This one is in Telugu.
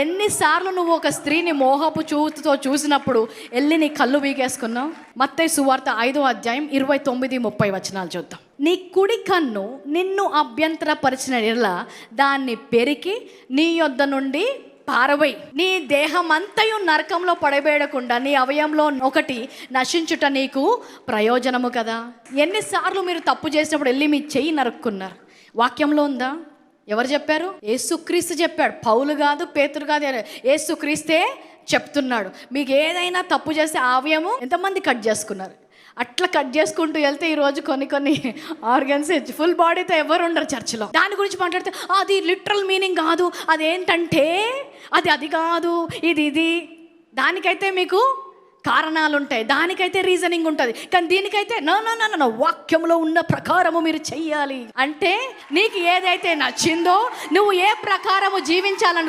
ఎన్నిసార్లు నువ్వు ఒక స్త్రీని మోహపు చూపుతో చూసినప్పుడు వెళ్ళి నీ కళ్ళు వీగేసుకున్నావు? మత్తయి సువార్త 5వ అధ్యాయం 29-30 వచనాలు చూద్దాం. నీ కుడి కన్ను నిన్ను అభ్యంతరపరిచిన ఎడల దాన్ని పెరికి నీ యొద్ద నుండి పారవై, నీ దేహమంతయు నరకంలో పడవేయకుండా నీ అవయంలో ఒకటి నశించుట నీకు ప్రయోజనము కదా. ఎన్నిసార్లు మీరు తప్పు చేసినప్పుడు వెళ్ళి మీ చెయ్యి నరుక్కున్నారు? వాక్యంలో ఉందా? ఎవరు చెప్పారు? యేసుక్రీస్తు చెప్పాడు. పౌలు కాదు, పేతురు కాదు, యేసుక్రీస్తే చెప్తున్నాడు. మీకు ఏదైనా తప్పు చేస్తే అవయము ఎంతమంది కట్ చేసుకున్నారు? అట్లా కట్ చేసుకుంటూ వెళ్తే ఈరోజు కొన్ని ఆర్గన్స్ ఫుల్ బాడీతో ఎవరు ఉండరు చర్చిలో. దాని గురించి మాట్లాడితే అది లిటరల్ మీనింగ్ కాదు, అదేంటంటే అది కాదు, ఇది. దానికైతే మీకు కారణాలు ఉంటాయి, దానికైతే రీజనింగ్ ఉంటుంది. కానీ దీనికైతే నో వాక్యంలో ఉన్న ప్రకారము మీరు చెయ్యాలి అంటే నీకు ఏదైతే నచ్చిందో నువ్వు ఏ ప్రకారము జీవించాలను